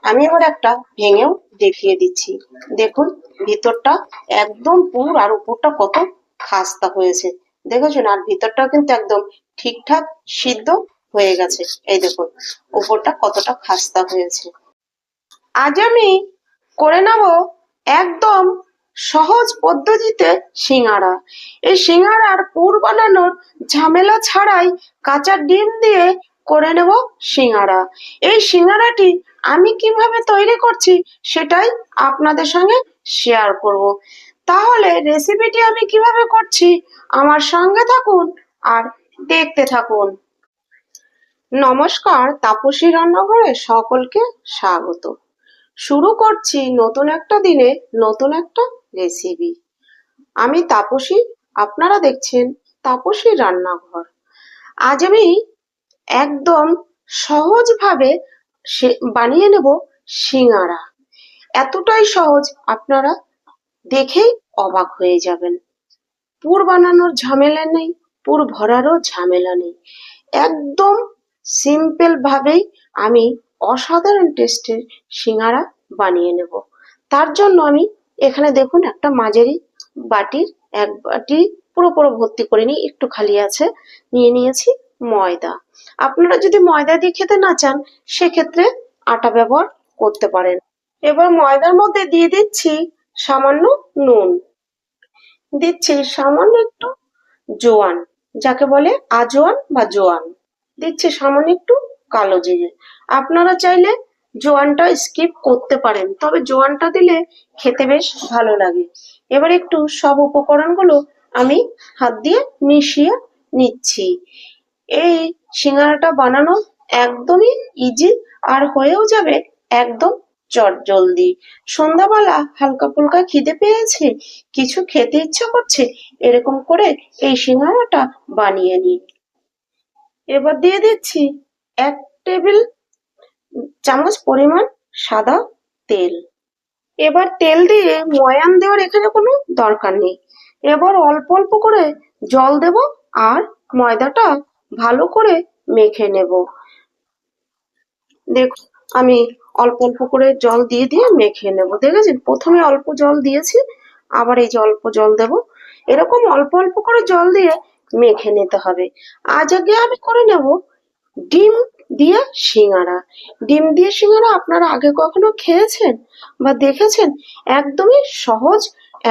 আমি এবার একটা ভেঙেও দেখিয়ে দিচ্ছি। দেখুন ভিতরটা একদম পুর আর উপরটা কত খাস্তা হয়েছে, দেখেছেন? আর ভিতরটাও কিন্তু একদম ঠিকঠাক সিদ্ধ হয়ে গেছে। এই দেখুন উপরটা কতটা খাস্তা হয়েছে। আজ আমি করে নেব একদম সহজ পদ্ধতিতে সিঙ্গারা। এই সিঙ্গারার পুর বানানোর ঝামেলা ছাড়াই কাঁচা ডিম দিয়ে করে নেব সিঙ্গারা। এই সিঙ্গারাটি আমি কিভাবে তৈরি করছি সেটাই আপনাদের সঙ্গে শেয়ার করব। তাহলে রেসিপিটি আমি কিভাবে করছি আমার সঙ্গে থাকুন আর দেখতে থাকুন। নমস্কার, তাপসী রান্নাঘরে সকলকে স্বাগত। শুরু করছি নতুন একটা দিনে নতুন একটা রেসিপি। আমি তাপসী, আপনারা দেখছেন তাপসী রান্নাঘর। আজ আমি একদম সহজভাবে বানিয়ে নেব সিঙ্গারা। এতটাই সহজ আপনারা দেখেই অবাক হয়ে যাবেন। পুর বানানোর ঝামেলা নেই, পুর ভরারও ঝামেলা নেই। একদম সিম্পল ভাবেই আমি অসাধারণ টেস্টের সিঙ্গারা বানিয়ে নেব। তার জন্য আমি এখানে দেখুন একটা মাঝারি বাটির এক বাটি পুরো ভর্তি করে নিই, একটু খালি আছে, নিয়ে নিয়েছি ময়দা। আপনারা যদি ময়দা দিয়ে খেতে না চান সেক্ষেত্রে আটা ব্যবহার করতে পারেন। এবার ময়দার মধ্যে দিয়ে দিচ্ছি সামান্য নুন, দিচ্ছি সামান্য একটু জোয়ান, যাকে বলে আজওয়ান বা জোয়ান, দিচ্ছি সামান্য একটু কালো জিরে। আপনারা চাইলে জোয়ানটা স্কিপ করতে পারেন, তবে জোয়ানটা দিলে খেতে বেশ ভালো লাগে। এবার একটু সব উপকরণগুলো আমি হাত দিয়ে মিশিয়ে নিচ্ছি। এই সিঙ্গারাটা বানানো একদমই ইজি আর হয়েও যাবে একদম চটজলদি। সন্ধ্যাবেলা হালকা ফুলকা খিদে পেয়েছে, কিছু খেতে ইচ্ছা করছে, এরকম করে এই সিঙ্গারাটা বানিয়ে নিন। এবার দিয়ে দিচ্ছি 1 টেবিল চামচ পরিমাণ সাদা তেল। এবার তেল দিয়ে ময়ান দেওয়ার এখানে কোনো দরকার নেই। এবার অল্প অল্প করে জল দেব আর ময়দাটা ভালো করে মেখে নেব। দেখুন আমি অল্প অল্প করে জল দিয়ে দিয়ে মেখে নেব। দেখেছেন প্রথমে অল্প জল দিয়েছি, আবার এই যে অল্প জল দেব। এরকম অল্প অল্প করে জল দিয়ে মেখে নিতে হবে। আজ আগে আমি করে নেব ডিম দিয়ে সিঙ্গারা। ডিম দিয়ে সিঙ্গারা আপনারা আগে কখনো খেয়েছেন বা দেখেছেন? একদমই সহজ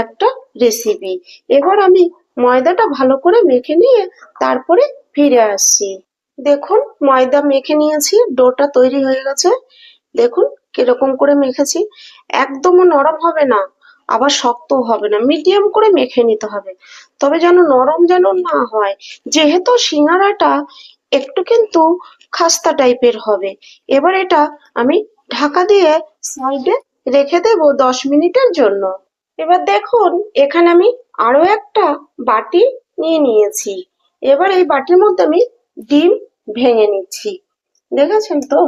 একটা রেসিপি। এবার আমি ময়দাটা ভালো করে মেখে নিয়ে তারপরে ফিরে আসছি। দেখুন ময়দা মেখে নিয়েছি, ডোটা তৈরি হয়ে গেছে। দেখুন কিরকম করে মেখেছি। একদমও নরম হবে না, আবার শক্তও হবে না, মিডিয়াম করে মেখে নিতে হবে। তবে যেন নরম যেন না হয়, যেহেতু সিঙ্গারাটা একটু কিন্তু খাস্তা টাইপের হবে। এবার এটা আমি ঢাকা দিয়ে সাইডে রেখে দেব 10 মিনিটের জন্য। এবার দেখুন এখানে আমি আরো একটা বাটি নিয়ে নিয়েছি। এবার এই বাটির মধ্যে আমি ডিম ভেঙে নিচ্ছি। দেখেছেন তো?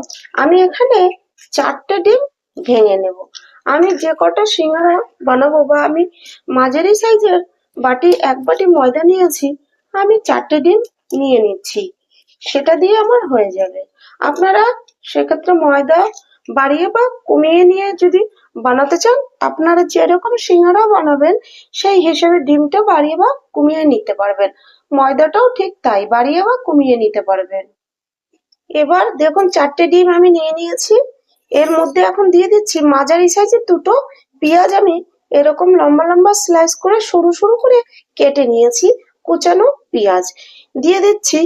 আমি এখানে 4টে ডিম ভেঙে নেব। আমি যে কটা সিঙ্গারা বানাবো বা আমি মাঝারি সাইজের বাটি 1 বাটি ময়দা নিয়েছি, আমি 4টে ডিম নিয়ে নিচ্ছি। সেটা দিয়ে আমার হয়ে যাবে। আপনারা সেক্ষেত্রে ময়দা বাড়িয়ে বা কমিয়ে নিয়ে যদি বানাতে চান, আপনারা যেরকম সিঙ্গারা বানাবেন সেই হিসেবে ডিমটা বাড়িয়ে বা কমিয়ে নিতে পারবেন। ময়দাটাও ঠিক তাই, বাড়িয়ে বা কমিয়ে নিতে পারবেন। এবার দেখুন 4টে ডিম আমি নিয়ে নিয়েছি। এর মধ্যে এখন দিয়ে দিচ্ছি মাঝারি সাইজের 2টো পেঁয়াজ। আমি এরকম লম্বা লম্বা স্লাইস করে সরু সরু করে কেটে নিয়েছি কুচানো পেঁয়াজ। দিয়ে দিচ্ছি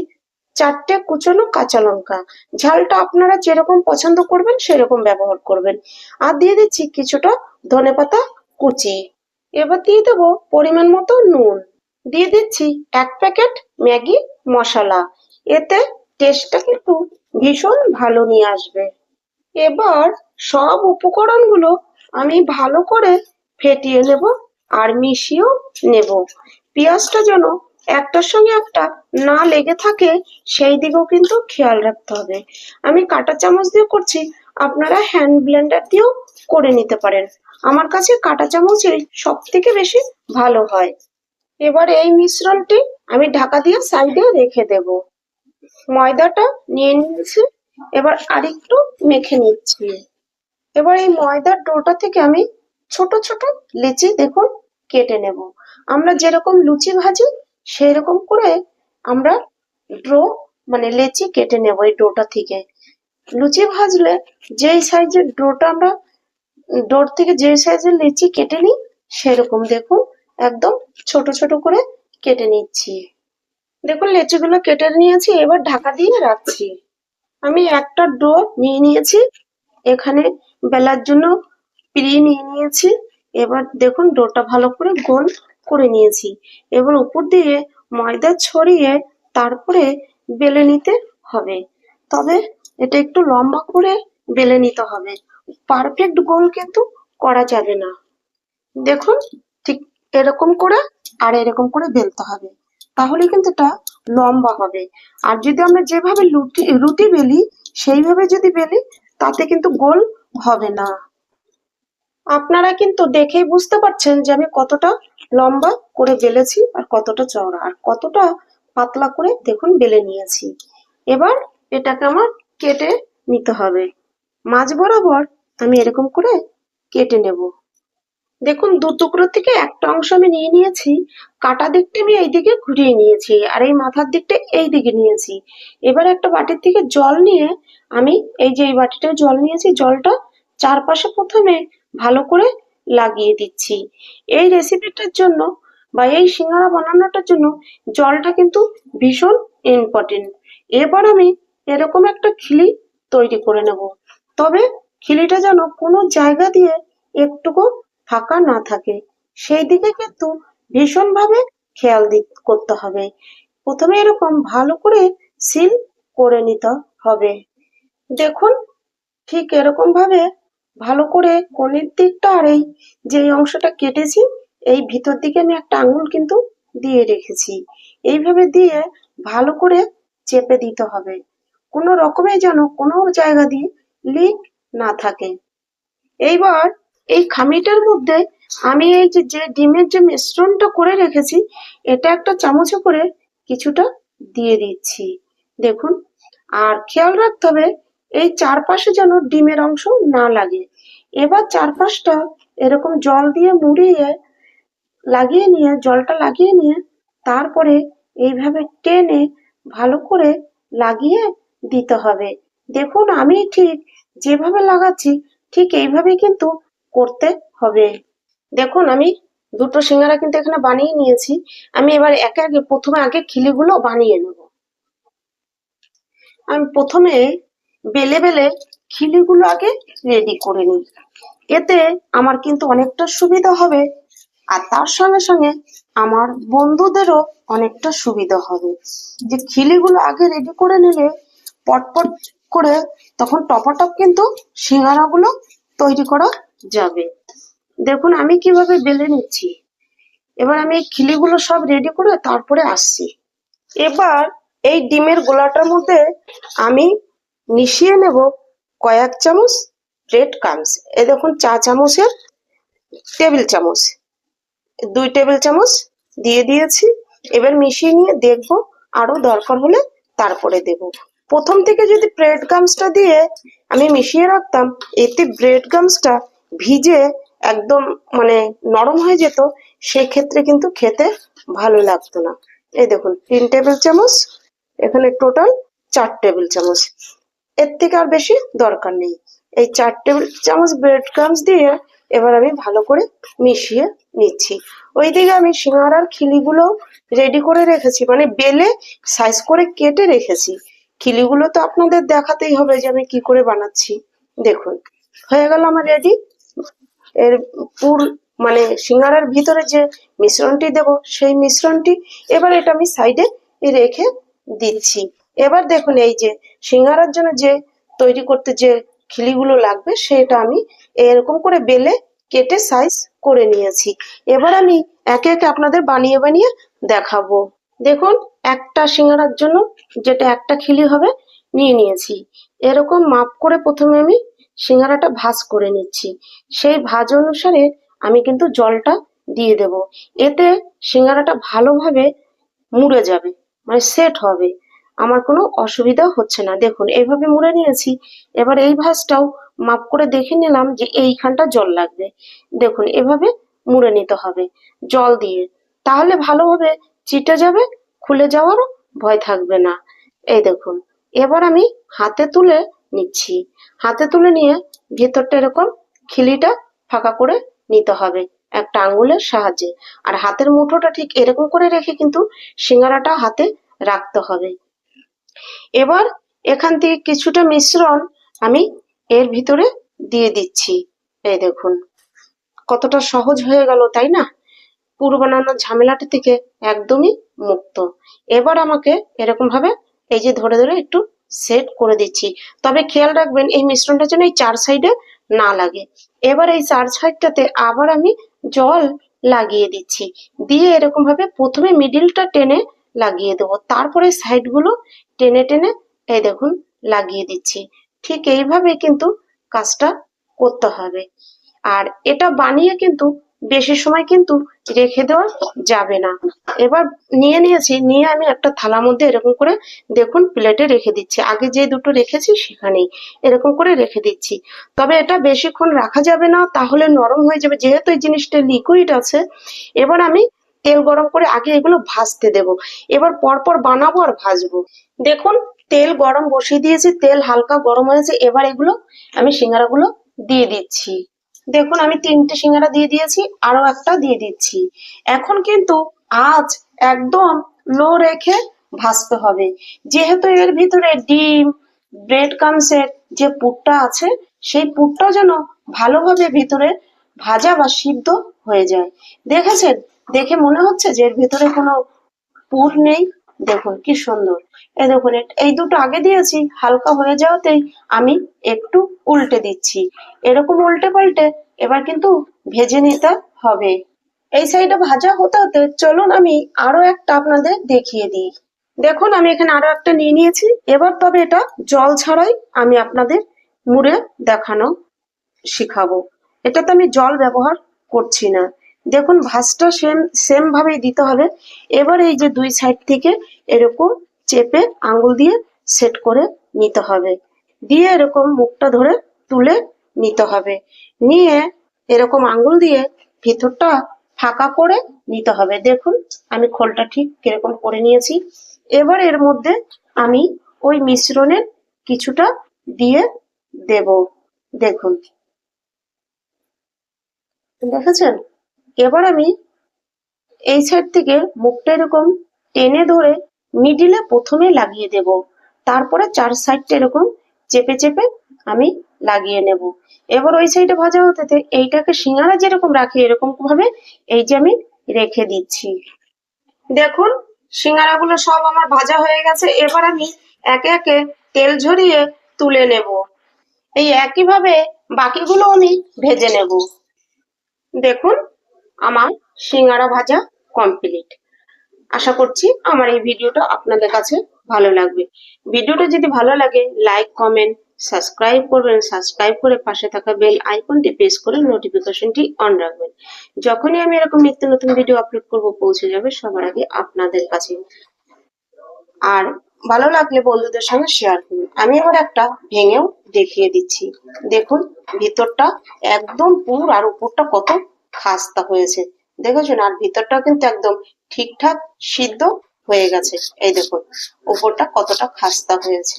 4টে কুচানো কাঁচা লঙ্কা। ঝালটা আপনারা যেরকম পছন্দ করবেন সেরকম ব্যবহার করবেন। আর দিয়ে দিচ্ছি কিছুটা ধনেপাতা কুচি। এবার দিয়ে দেবো পরিমাণ মতো নুন। দিয়ে দিচ্ছি 1 প্যাকেট ম্যাগি মশলা, এতে টেস্টটা কিন্তু ভীষণ ভালো নিয়ে আসবে। এবার সব উপকরণগুলো আমি ভালো করে ফেটিয়ে নেব আর মিশিয়েও নেব। পেঁয়াজটা যেন একটার সঙ্গে একটা না লেগে থাকে সেই দিকেও কিন্তু খেয়াল রাখতে হবে। আমি কাঁটা চামচ দিয়ে করছি, আপনারা হ্যান্ড ব্লেন্ডার দিয়েও করে নিতে পারেন। আমার কাছে কাঁটা চামচই সব থেকে বেশি ভালো হয়। এবার এই মিশ্রণটি আমি ঢাকা দিয়ে সাইডে রেখে দেব। ময়দাটা নিয়ে নিয়েছি, এবার আরেকটু মেখে নিচ্ছি। এবার এই ময়দার ডোটা থেকে আমি ছোট ছোট লেচি দেখুন কেটে নেব। আমরা যেরকম লুচি ভাজি সেই রকম করে আমরা ডো মানে লেচি কেটে নেব এই ডোটা থেকে। লুচি ভাজলে যেই সাইজের ডোটা আমরা ডোর থেকে যে সাইজের লেচি কেটে নিই সেরকম দেখুন একদম ছোট ছোট করে কেটে নিচ্ছি। দেখুন লেচিগুলো কেটে নিয়েছি, এবার ঢাকা দিয়ে রাখছি। আমি একটা ডো নিয়ে নিয়েছি, এখানে বেলার জন্য পিড়ি নিয়ে নিয়েছি। এবার দেখুন ডোটা ভালো করে গোল করে নিয়েছি। এবার উপর দিয়ে ময়দা ছড়িয়ে তারপরে বেলে নিতে হবে। তবে এটা একটু লম্বা করে বেলে নিতে হবে, পারফেক্ট গোল কিন্তু করা যাবে না। দেখুন ঠিক এরকম করে আর এরকম করে বেলতে হবে, তাহলে কিন্তু এটা লম্বা হবে। আর যদি আমরা যেভাবে রুটি রুটি বেলি সেইভাবে যদি বেলি তাতে কিন্তু গোল হবে না। আপনারা কিন্তু দেখেই বুঝতে পারছেন যে আমি কতটা লম্বা করে বেলেছি আর কতটা চওড়া আর কতটা পাতলা করে দেখুন বেলে নিয়েছি। এবার এটাকে আমার কেটে নিতে হবে। মাঝ বরাবর আমি এরকম করে কেটে নেব। দেখুন দু টুকরো থেকে একটা অংশ আমি নিয়ে নিয়েছি, কাটা দিকটা আমি এইদিকে ঘুরিয়ে নিয়েছি আর এই মাথার দিকটা এই দিকে নিয়েছি। এবার একটা বাটির থেকে জল নিয়ে আমি এই যে এই বাটিটায় জল নিয়েছি, জলটা চারপাশে প্রথমে ভালো করে লাগিয়ে দিচ্ছি। এই রেসিপিটার জন্য বা এই সিঙ্গারা বানানোটার জন্য জলটা কিন্তু ভীষণ ইম্পর্টেন্ট। এবার আমি এরকম একটা খিলি তৈরি করে নেব, তবে খিলিটা যেন কোনো জায়গা দিয়ে একটুকু ফাঁকা না থাকে সেই দিকে কিন্তু ভীষণভাবে খেয়াল করতে হবে। প্রথমে এরকম ভালো করে সিল করে নিতে হবে। দেখুন ঠিক এরকম ভাবে ভালো করে কোণের দিকটা আর এই যে অংশটা কেটেছি এই ভিতর দিকে আমি একটা আঙুল কিন্তু দিয়ে রেখেছি। এইভাবে দিয়ে ভালো করে চেপে দিতে হবে, কোনো রকমে যেন কোনো জায়গা দিয়ে লিক না থাকে। এইবার এই খামিটার মধ্যে আমি এই যে যে ডিমের যে মিশ্রণটা করে রেখেছি এটা একটা চামচে করে কিছুটা দিয়ে দিচ্ছি দেখুন। আর খেয়াল রাখতে হবে এই চারপাশে যেন ডিমের অংশ না লাগে। এবার চারপাশটা এরকম জল দিয়ে মুড়িয়ে লাগিয়ে নিয়ে জলটা লাগিয়ে নিয়ে তারপরে এইভাবে টেনে ভালো করে লাগিয়ে দিতে হবে। দেখুন আমি ঠিক যেভাবে লাগাচ্ছি ঠিক এইভাবে কিন্তু করতে হবে। দেখুন আমি দুটো সিঙ্গারা কিন্তু এখানে বানিয়ে নিয়েছি। আমি এবার একে একে প্রথমে আগে খিলিগুলো বানিয়ে নেব। আমি প্রথমে বেলে বেলে খিলিগুলো আগে রেডি করে নিই, এতে আমার কিন্তু অনেকটা সুবিধা হবে আর তার সঙ্গে সঙ্গে আমার বন্ধুদেরও অনেকটা সুবিধা হবে। যে খিলিগুলো আগে রেডি করে নিলে পটপট করে তখন টপাটপ কিন্তু সিঙ্গারাগুলো তৈরি করা যাবে। দেখুন আমি কিভাবে বেলে নিচ্ছি। এবার আমি এই খিলিগুলো সব রেডি করে তারপরে আসছি। এবার এই ডিমের গোলাটার মধ্যে আমি মিশিয়ে নেব কয়েক চামচ ব্রেড ক্রাম্বস। এই দেখুন চা চামচের টেবিল চামচ 2 টেবিল চামচ দিয়ে দিয়েছি। এবার মিশিয়ে নিয়ে দেখব আরো দরকার হলে তারপরে দেব। প্রথম থেকে যদি ব্রেড ক্রাম্বসটা দিয়ে আমি মিশিয়ে রাখতাম এতে ব্রেড ক্রাম্বসটা ভিজে একদম মানে নরম হয়ে যেত, সেক্ষেত্রে কিন্তু খেতে ভালো লাগতো না। এই দেখুন 3 টেবিল চামচ, এখানে টোটাল 4 টেবিল চামচ, এর থেকে আর বেশি দরকার নেই। এই 4 টেবিল চামচ ব্রেড ক্রাম্বস দিয়ে এবার আমি ভালো করে মিশিয়ে নিচ্ছি। ওইদিকে আমি সিঙ্গারার খিলিগুলো রেডি করে রেখেছি, মানে বেলে সাইজ করে কেটে রেখেছি। খিলিগুলো তো আপনাদের দেখাতেই হবে যে আমি কি করে বানাচ্ছি। দেখুন হয়ে গেল আমার রেডি। এর পুর মানে সিঙ্গারার ভিতরে যে মিশ্রণটি দেব সেই মিশ্রণটি এবার এটা আমি সাইডে রেখে দিচ্ছি। এবার দেখুন এই যে সিঙ্গারার জন্য যে তৈরি করতে যে খিলিগুলো লাগবে সেটা আমি এরকম করে বেলে কেটে সাইজ করে নিয়েছি। এবার আমি একে একে আপনাদের বানিয়ে বানিয়ে দেখাবো। দেখুন একটা সিঙ্গারার জন্য যেটা একটা খিলি হবে নিয়ে নিয়েছি। এরকম মাপ করে প্রথমে আমি সিঙ্গারাটা ভাঁজ করে নিচ্ছি। সেই ভাঁজ অনুসারে আমি কিন্তু জলটা দিয়ে দেব, এতে সিঙ্গারাটা ভালোভাবে মুড়ে যাবে, মানে সেট হবে, আমার কোনো অসুবিধা হচ্ছে না। দেখুন এইভাবে মুড়ে নিয়েছি। এবার এই ভাঁজটাও মাপ করে দেখে নিলাম যে এইখানটা জল লাগবে। দেখুন এভাবে মুড়ে নিতে হবে জল দিয়ে, তাহলে ভালোভাবে চিটে যাবে, খুলে যাওয়ারও ভয় থাকবে না। এই দেখুন এবার আমি হাতে তুলে নিচ্ছি। হাতে তুলে নিয়ে ভেতরটা এরকম খিলিটা ফাঁকা করে নিতে হবে একটা আঙ্গুলের সাহায্যে। আর হাতের মুঠোটা ঠিক এরকম করে রেখে কিন্তু সিঙ্গারাটা হাতে রাখতে হবে। এবার এখান থেকে কিছুটা মিশ্রণ আমি এর ভিতরে দিয়ে দিচ্ছি। এই দেখুন কতটা সহজ হয়ে গেল, তাই না? পুর বানানোর ঝামেলাটা থেকে একদমই মুক্ত। এবার আমাকে এরকম ভাবে এই যে ধরে ধরে একটু সেট করে দিচ্ছি। তবে খেয়াল রাখবেন এই মিশ্রণটা যেন এই চার সাইডে না লাগে। এবার এই চার সাইডটাতে আবার আমি জল লাগিয়ে দিচ্ছি। দিয়ে এরকম ভাবে প্রথমে মিডিলটা টেনে লাগিয়ে দেবো, তারপরে সাইডগুলো টেনে টেনে এই দেখুন লাগিয়ে দিচ্ছি। ঠিক এইভাবে কিন্তু কাজটা করতে হবে। আর এটা বানিয়ে কিন্তু বেশি সময় কিন্তু রেখে দেওয়া যাবে না। এবার নিয়েছি, নিয়ে আমি একটা থালার মধ্যে এরকম করে দেখুন প্লেটে রেখে দিচ্ছি। আগে যে দুটো রেখেছি সেখানেই এরকম করে রেখে দিচ্ছি। তবে এটা বেশিক্ষণ রাখা যাবে না, তাহলে নরম হয়ে যাবে, যেহেতু এই জিনিসটা লিকুইড আছে। এবার আমি তেল গরম করে আগে এগুলো ভাজতে দেব। এবার পরপর বানাবো আর ভাজবো। দেখুন তেল গরম বসিয়ে দিয়েছি, তেল হালকা গরম হয়েছে। এবার এগুলো আমি সিঙ্গারাগুলো দিয়ে দিচ্ছি। দেখুন আমি 3টে সিঙ্গারা দিয়ে দিয়েছি, আরো একটা দিয়ে দিচ্ছি। এখন কিন্তু আঁচ একদম লো রেখে ভাজতে হবে, যেহেতু এর ভিতরে ডিম ব্রেড ক্রামসের যে পুরটা আছে সেই পুরটা যেন ভালোভাবে ভিতরে ভাজা বা সিদ্ধ হয়ে যায়। দেখেছেন? দেখে মনে হচ্ছে যে এর ভিতরে কোনো পুর নেই। দেখুন কি সুন্দর। এই দেখুন এই দুটো আগে দিয়েছি, হালকা হয়ে যাওয়াতেই আমি একটু উল্টে দিচ্ছি। এরকম উল্টে পাল্টে এবার কিন্তু ভেজে নিতে হবে। এই সাইডে ভাজা হতে হতে চলুন আমি আরো একটা আপনাদের দেখিয়ে দিই। দেখুন আমি এখানে আরো একটা নিয়ে নিয়েছি। এবার তবে এটা জল ছাড়াই আমি আপনাদের মুড়ে দেখানো শিখাবো। এটাতে আমি জল ব্যবহার করছি না। দেখুন ভাঁজটা সেম ভাবেই দিতে হবে। এবার এই যে দুই সাইড থেকে এরকম চেপে আঙ্গুল দিয়ে সেট করে নিতে হবে। দিয়ে এরকম মুখটা ধরে তুলে নিতে হবে। নিয়ে এরকম আঙ্গুল দিয়ে ভিতরটা ফাঁকা করে নিতে হবে। দেখুন আমি খোলটা ঠিক কিরকম করে নিয়েছি। এবার এর মধ্যে আমি ওই মিশ্রণের কিছুটা দিয়ে দেব। দেখুন দেখেছেন? এবার আমি এই সাইড থেকে মুখটা এরকম টেনে ধরে মিডিলে প্রথমে লাগিয়ে দেব, তারপরে চার সাইডটা এরকম চেপে চেপে আমি লাগিয়ে নেব। এবার ওই সাইডে ভাজা হতে এইটাকে সিঙ্গারা যেরকম রাখি এরকম ভাবে এই যে আমি রেখে দিচ্ছি। দেখুন সিঙ্গারাগুলো সব আমার ভাজা হয়ে গেছে। এবার আমি একে একে তেল ঝরিয়ে তুলে নেব। এই একইভাবে বাকিগুলো আমি ভেজে নেব। দেখুন আমার সিঙ্গারা ভাজা কমপ্লিট। আশা করছি আমার এই ভিডিওটা আপনাদের কাছে ভালো লাগবে। ভিডিওটা যদি ভালো লাগে লাইক কমেন্ট সাবস্ক্রাইব করবেন। সাবস্ক্রাইব করে পাশে থাকা বেল আইকনটি প্রেস করে নোটিফিকেশনটি অন রাখবেন। যখনই আমি এরকম নিত্য নতুন ভিডিও আপলোড করব পৌঁছে যাবে সবার আগে আপনাদের কাছে। আর ভালো লাগলে বন্ধুদের সঙ্গে শেয়ার করুন। আমি এবার একটা ভেঙেও দেখিয়ে দিচ্ছি। দেখুন ভিতরটা একদম পুর আর উপরটা কত খাস্তা হয়েছে দেখেছেন। আর ভিতরটা কিন্তু একদম ঠিকঠাক সিদ্ধ হয়ে গেছে। এই দেখুন উপরটা কতটা খাস্তা হয়েছে।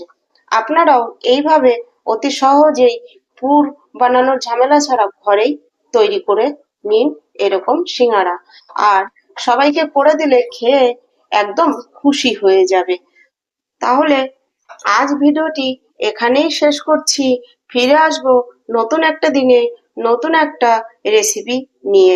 আপনারাও এইভাবে অতি সহজেই পুর বানানোর ঝামেলা ছাড়া ঘরেই তৈরি করে নিন এরকম সিঙ্গারা। আর সবাইকে করে দিলে খেয়ে একদম খুশি হয়ে যাবে। তাহলে আজ ভিডিওটি এখানেই শেষ করছি। ফিরে আসবো নতুন একটা দিনে নতুন একটা রেসিপি নিয়ে।